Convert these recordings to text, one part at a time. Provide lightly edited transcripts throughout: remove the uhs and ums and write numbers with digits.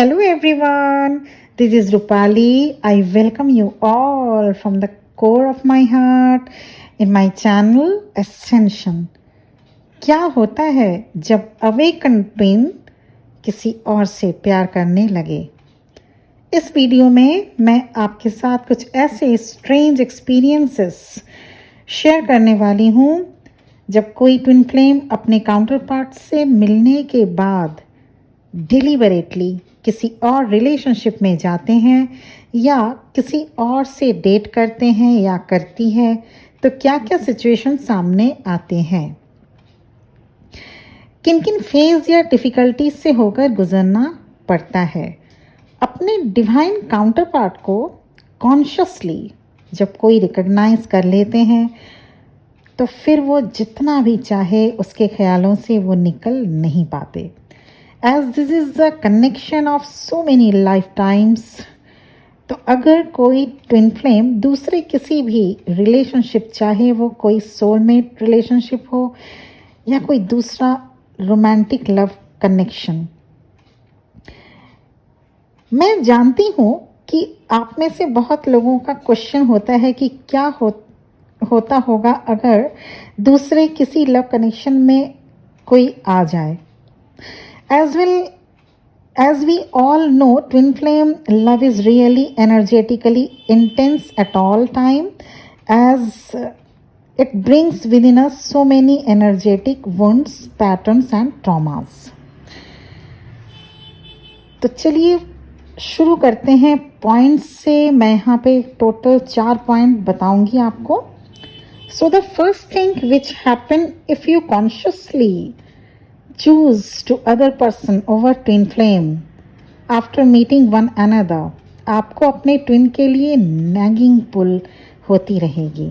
Hello everyone, this is Rupali. I welcome you all from the core of my heart in my channel Ascension. क्या होता है जब awaken twin किसी और से प्यार करने लगे? इस वीडियो में मैं आपके साथ कुछ ऐसे स्ट्रेंज एक्सपीरियंसेस शेयर करने वाली हूँ जब कोई ट्विन फ्लेम अपने काउंटर पार्ट से मिलने के बाद डिलीबरेटली किसी और रिलेशनशिप में जाते हैं या किसी और से डेट करते हैं या करती है, तो क्या क्या सिचुएशन सामने आते हैं, किन किन फेज या डिफ़िकल्टीज से होकर गुजरना पड़ता है। अपने डिवाइन काउंटर पार्ट को कॉन्शियसली जब कोई रिकग्नाइज कर लेते हैं तो फिर वो जितना भी चाहे उसके ख्यालों से वो निकल नहीं पाते। As this is the connection of so many lifetimes, तो अगर कोई ट्विन फ्लेम दूसरे किसी भी रिलेशनशिप, चाहे वो कोई सोलमेट रिलेशनशिप हो या कोई दूसरा रोमांटिक लव कनेक्शन, मैं जानती हूँ कि आप में से बहुत लोगों का क्वेश्चन होता है कि क्या होता होगा अगर दूसरे किसी लव कनेक्शन में कोई आ जाए। As well as we all know, twin flame love is really energetically intense at all time, as it brings within us so many energetic wounds, patterns and traumas. तो चलिए शुरू करते हैं पॉइंट्स से। मैं यहाँ पे टोटल 4 पॉइंट बताऊंगी आपको। So the first thing which happen if you consciously choose to other person over twin flame after meeting one another, आपको अपने ट्विन के लिए नैगिंग पुल होती रहेगी।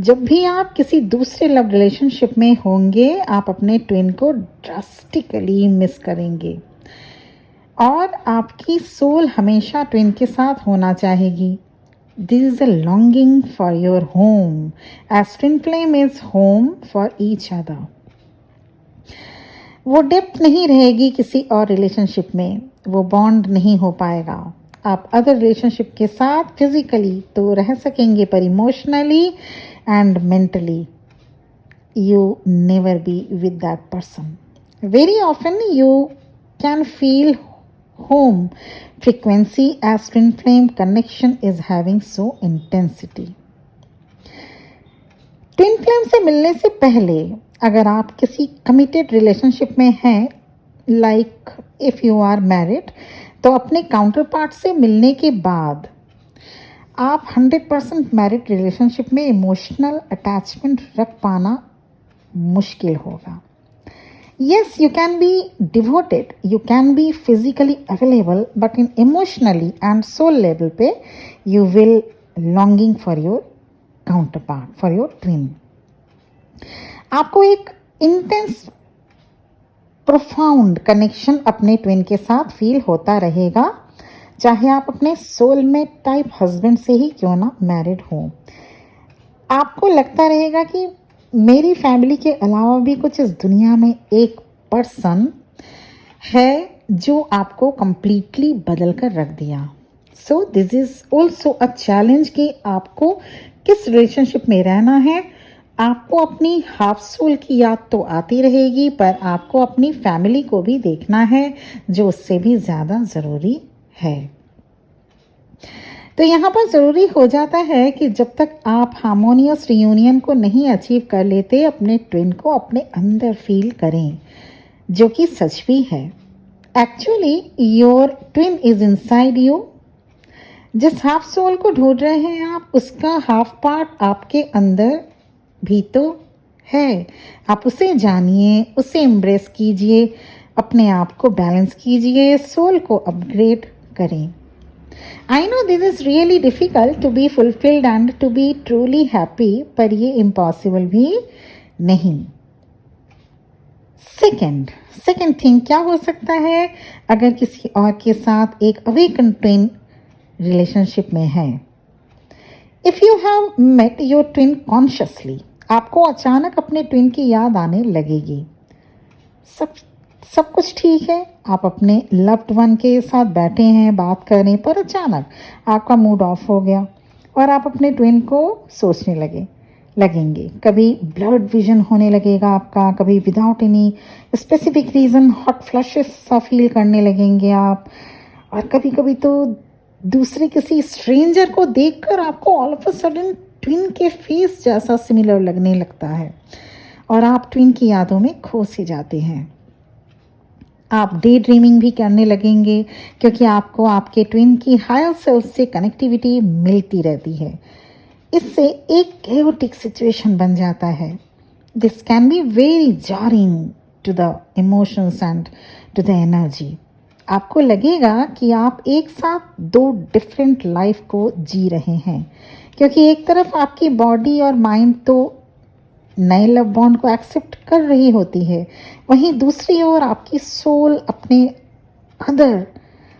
जब भी आप किसी दूसरे लव रिलेशनशिप में होंगे, आप अपने ट्विन को ड्रास्टिकली मिस करेंगे और आपकी सोल हमेशा ट्विन के साथ होना चाहेगी। This is a longing for your home, as twin flame is home for each other. वो डेप्थ नहीं रहेगी किसी और रिलेशनशिप में, वो बॉन्ड नहीं हो पाएगा। आप अदर रिलेशनशिप के साथ फिजिकली तो रह सकेंगे, पर emotionally and mentally you never be with that person. Very often you can feel home frequency as twin flame connection is having so intensity. Twin flame से मिलने से पहले अगर आप किसी कमिटेड रिलेशनशिप में हैं, like if you are married, तो अपने काउंटर पार्ट से मिलने के बाद आप 100% मैरिड रिलेशनशिप में इमोशनल अटैचमेंट रख पाना मुश्किल होगा। Yes, you can be devoted, you can be physically available, but in emotionally and soul level पे you will longing for your counterpart, for your twin. आपको एक इंटेंस प्रोफाउंड कनेक्शन अपने twin के साथ फील होता रहेगा, चाहे आप अपने सोलमेट टाइप हस्बैंड से ही क्यों ना मैरिड हो। आपको लगता रहेगा कि मेरी फैमिली के अलावा भी कुछ इस दुनिया में एक पर्सन है जो आपको कंप्लीटली बदल कर रख दिया। So this is also a challenge कि आपको किस रिलेशनशिप में रहना है। आपको अपनी हाफ सोल की याद तो आती रहेगी, पर आपको अपनी फैमिली को भी देखना है, जो उससे भी ज़्यादा ज़रूरी है। तो यहाँ पर ज़रूरी हो जाता है कि जब तक आप हार्मोनियस रियूनियन को नहीं अचीव कर लेते, अपने ट्विन को अपने अंदर फील करें, जो कि सच भी है। Actually your twin is inside you. जिस हाफ सोल को ढूंढ रहे हैं आप, उसका हाफ पार्ट आपके अंदर भी तो है। आप उसे जानिए, उसे एम्ब्रेस कीजिए, अपने आप को बैलेंस कीजिए, सोल को अपग्रेड करें। I know this is really difficult to be fulfilled and to be truly happy, पर ये इम्पॉसिबल भी नहीं। सेकेंड थिंग क्या हो सकता है अगर किसी और के साथ एक अवेकन ट्विन रिलेशनशिप में है। If you have met your twin consciously, आपको अचानक अपने ट्विन की याद आने लगेगी। सब कुछ ठीक है, आप अपने लव्ड वन के साथ बैठे हैं, बात कर रहे हैं, पर अचानक आपका मूड ऑफ हो गया और आप अपने ट्विन को सोचने लगेंगे। कभी ब्लड विजन होने लगेगा आपका, कभी without any specific reason hot flashes सा फील करने लगेंगे आप, और कभी कभी तो दूसरे किसी स्ट्रेंजर को देखकर आपको all of a sudden twin के फेस जैसा सिमिलर लगने लगता है और आप ट्विन की यादों में खो से जाते हैं। आप डे ड्रीमिंग भी करने लगेंगे क्योंकि आपको आपके ट्विन की हायर सेल्फ से कनेक्टिविटी मिलती रहती है। इससे एक chaotic सिचुएशन बन जाता है। This can be very jarring to the emotions and to the energy. आपको लगेगा कि आप एक साथ दो डिफरेंट लाइफ को जी रहे हैं, क्योंकि एक तरफ आपकी बॉडी और माइंड तो नए लव बॉन्ड को एक्सेप्ट कर रही होती है, वहीं दूसरी ओर आपकी सोल अपने अदर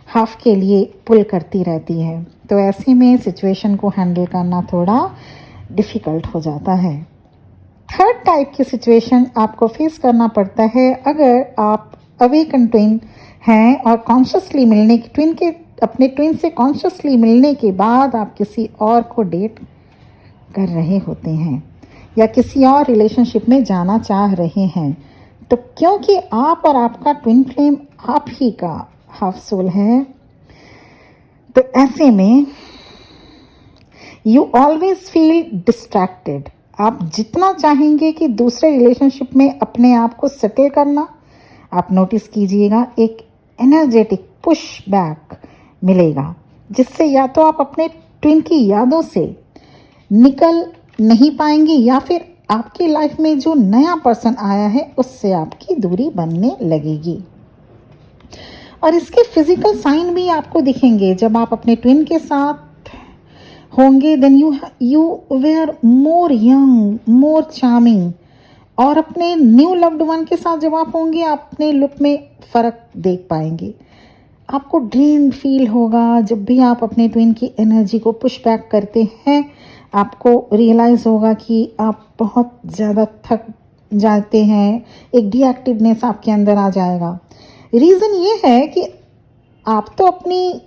हाफ के लिए पुल करती रहती है। तो ऐसे में सिचुएशन को हैंडल करना थोड़ा डिफ़िकल्ट हो जाता है। थर्ड टाइप की सिचुएशन आपको फेस करना पड़ता है अगर आप अवेकन ट्विन हैं और कॉन्शियसली मिलने की अपने ट्विन से कॉन्शियसली मिलने के बाद आप किसी और को डेट कर रहे होते हैं या किसी और रिलेशनशिप में जाना चाह रहे हैं। तो क्योंकि आप और आपका ट्विन फ्लेम आप ही का हाफ सोल है, तो ऐसे में यू ऑलवेज फील डिस्ट्रैक्टेड। आप जितना चाहेंगे कि दूसरे रिलेशनशिप में अपने आप को सेटल करना, आप नोटिस कीजिएगा एक एनर्जेटिक पुश बैक मिलेगा, जिससे या तो आप अपने ट्विन की यादों से निकल नहीं पाएंगे या फिर आपकी लाइफ में जो नया पर्सन आया है उससे आपकी दूरी बनने लगेगी। और इसके फिजिकल साइन भी आपको दिखेंगे। जब आप अपने ट्विन के साथ होंगे then you were more young, more charming, और अपने न्यू लव्ड वन के साथ जब आप होंगे आप अपने लुक में फ़र्क देख पाएंगे। आपको ड्रेन फील होगा। जब भी आप अपने ट्विन की एनर्जी को पुश बैक करते हैं आपको रियलाइज़ होगा कि आप बहुत ज़्यादा थक जाते हैं, एक डीएक्टिवनेस आपके अंदर आ जाएगा। रीज़न ये है कि आप तो अपनी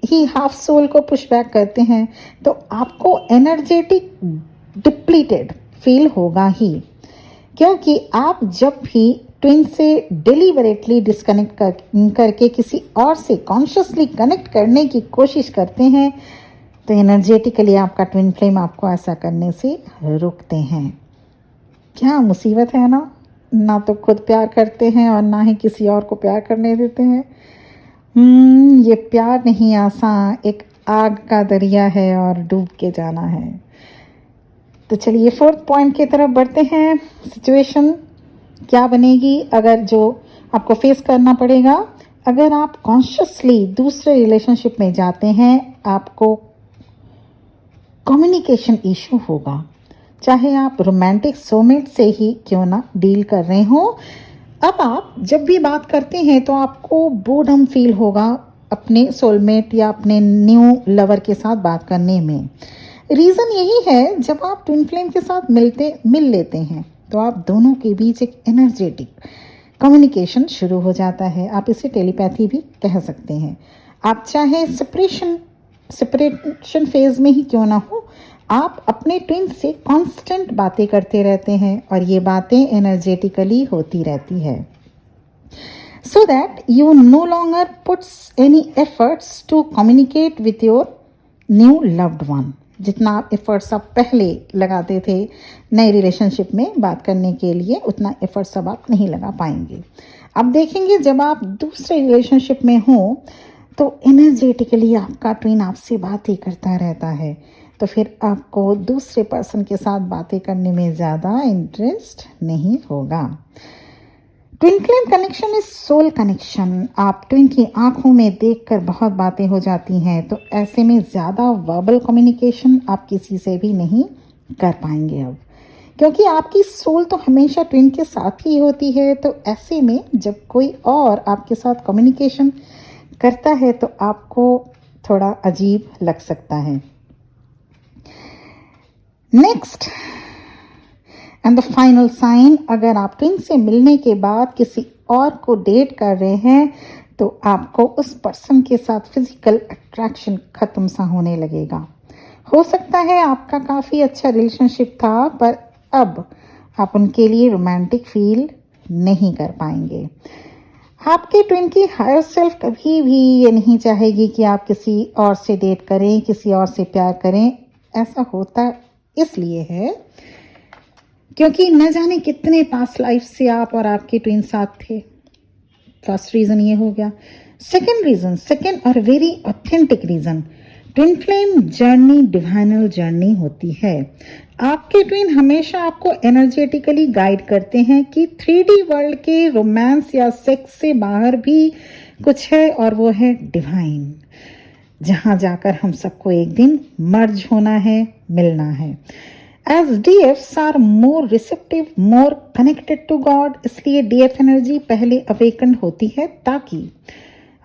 ही हाफ सोल को पुश बैक करते हैं, तो आपको एनर्जेटिक डिप्लीटेड फील होगा ही, क्योंकि आप जब भी ट्विन से डिलीबरेटली डिस्कनेक्ट करके किसी और से कॉन्शियसली कनेक्ट करने की कोशिश करते हैं तो एनर्जेटिकली आपका ट्विन फ्लेम आपको ऐसा करने से रोकते हैं। क्या मुसीबत है ना, ना तो खुद प्यार करते हैं और ना ही किसी और को प्यार करने देते हैं। ये प्यार नहीं आसान, एक आग का दरिया है और डूब के जाना है। तो चलिए फोर्थ पॉइंट की तरफ बढ़ते हैं। सिचुएशन क्या बनेगी अगर जो आपको फेस करना पड़ेगा अगर आप कॉन्शियसली दूसरे रिलेशनशिप में जाते हैं, आपको कम्युनिकेशन इशू होगा। चाहे आप रोमांटिक सोलमेट से ही क्यों ना डील कर रहे हो, अब आप जब भी बात करते हैं तो आपको बोर्डम फील होगा अपने सोलमेट या अपने न्यू लवर के साथ बात करने में। रीज़न यही है, जब आप ट्विन फ्लेम के साथ मिल लेते हैं तो आप दोनों के बीच एक एनर्जेटिक कम्युनिकेशन शुरू हो जाता है। आप इसे टेलीपैथी भी कह सकते हैं। आप चाहे सेपरेशन फेज में ही क्यों ना हो, आप अपने ट्विन से कांस्टेंट बातें करते रहते हैं और ये बातें एनर्जेटिकली होती रहती है, so that you no longer puts any efforts to communicate with your new loved one। जितना आप एफर्ट्स आप पहले लगाते थे नए रिलेशनशिप में बात करने के लिए, उतना एफर्ट्स अब आप नहीं लगा पाएंगे। अब देखेंगे जब आप दूसरे रिलेशनशिप में हो तो एनर्जेटिकली आपका ट्विन आपसे बातें करता रहता है, तो फिर आपको दूसरे पर्सन के साथ बातें करने में ज़्यादा इंटरेस्ट नहीं होगा। Twin flame connection is soul connection. आप ट्विन की आंखों में देखकर बहुत बातें हो जाती हैं, तो ऐसे में ज़्यादा वर्बल कम्युनिकेशन आप किसी से भी नहीं कर पाएंगे अब, क्योंकि आपकी सोल तो हमेशा ट्विन के साथ ही होती है। तो ऐसे में जब कोई और आपके साथ कम्युनिकेशन करता है तो आपको थोड़ा अजीब लग सकता है। Next and the final sign, अगर आप ट्विन से मिलने के बाद किसी और को डेट कर रहे हैं तो आपको उस पर्सन के साथ फिजिकल अट्रैक्शन खत्म सा होने लगेगा। हो सकता है आपका काफ़ी अच्छा रिलेशनशिप था, पर अब आप उनके लिए रोमांटिक फील नहीं कर पाएंगे। आपके ट्विन की हायर सेल्फ कभी भी ये नहीं चाहेगी कि आप किसी और से डेट करें, किसी और से प्यार करें। ऐसा होता इसलिए है क्योंकि न जाने कितने पास्ट लाइफ से आप और आपके ट्विन साथ थे। फर्स्ट रीज़न ये हो गया। सेकेंड और very authentic reason, twin flame journey divine journey होती है। आपके ट्विन हमेशा आपको एनर्जेटिकली गाइड करते हैं कि 3D वर्ल्ड के रोमांस या सेक्स से बाहर भी कुछ है, और वो है डिवाइन, जहां जाकर हम सबको एक दिन मर्ज होना है, मिलना है। As DFs are more receptive, more connected to God, इसलिए DF एनर्जी पहले अवेकन होती है ताकि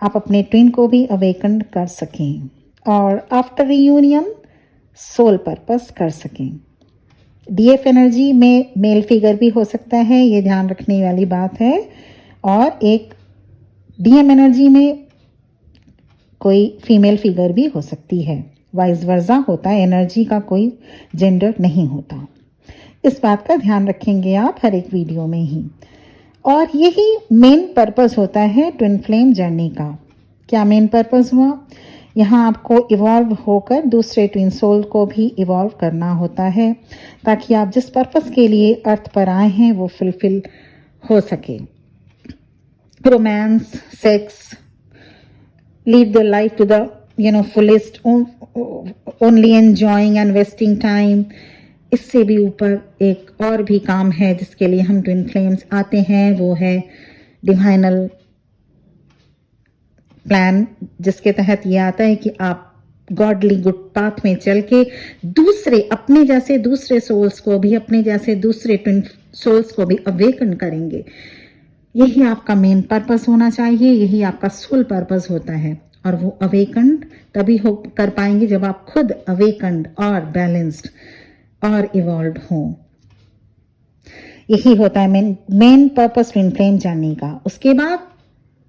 आप अपने ट्विन को भी अवेकन कर सकें और आफ्टर रियूनियन सोल पर्पस कर सकें। DF एनर्जी में मेल फिगर भी हो सकता है, ये ध्यान रखने वाली बात है, और एक DM एनर्जी में कोई फीमेल फिगर भी हो सकती है। वाइस वर्सा होता है, एनर्जी का कोई जेंडर नहीं होता। इस बात का ध्यान रखेंगे आप हर एक वीडियो में ही। और यही मेन पर्पस होता है ट्विन फ्लेम जर्नी का। क्या मेन पर्पस हुआ? यहाँ आपको इवॉल्व होकर दूसरे ट्विन सोल को भी इवॉल्व करना होता है ताकि आप जिस पर्पस के लिए अर्थ पर आए हैं वो फुलफिल हो सके। Romance, sex, lead the life to the fullest, only enjoying and wasting time, इससे भी ऊपर एक और भी काम है जिसके लिए हम ट्विन फ्लेम्स आते हैं, वो है डिवाइनल प्लान, जिसके तहत ये आता है कि आप गॉडली गुड पाथ में चल के दूसरे अपने जैसे दूसरे सोल्स को भी, अपने जैसे दूसरे ट्विन सोल्स को भी अवेकन करेंगे। यही आपका मेन पर्पस होना चाहिए, यही आपका सोल पर्पस होता है। और वो अवेकन्ड तभी हो कर पाएंगे जब आप खुद अवेकन्ड और बैलेंस्ड और इवॉल्व हों। यही होता है main purpose twin flame journey का। उसके बाद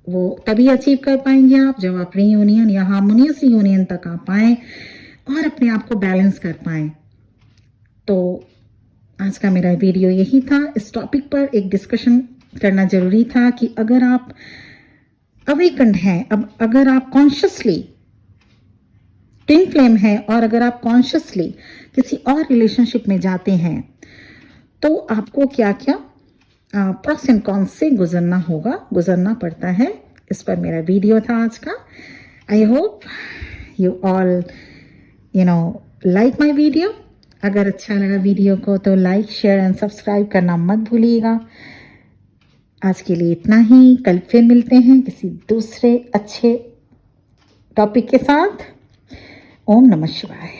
वो तभी अचीव कर पाएंगे आप जब आप रीयूनियन या हार्मोनियस यूनियन तक आ पाए और अपने आप को बैलेंस कर पाए। तो आज का मेरा वीडियो यही था। इस टॉपिक पर एक डिस्कशन करना जरूरी था कि अगर आप अवेकन्ड हैं, अब अगर आप कॉन्शियसली ट्विन फ्लेम है और अगर आप कॉन्शियसली किसी और रिलेशनशिप में जाते हैं तो आपको क्या क्या प्रोस एंड कॉन्स से गुजरना पड़ता है। इस पर मेरा वीडियो था आज का। I hope you all like my video. अगर अच्छा लगा वीडियो को तो लाइक, शेयर एंड सब्सक्राइब करना मत भूलिएगा। आज के लिए इतना ही, कल फिर मिलते हैं किसी दूसरे अच्छे टॉपिक के साथ। ओम नमः शिवाय।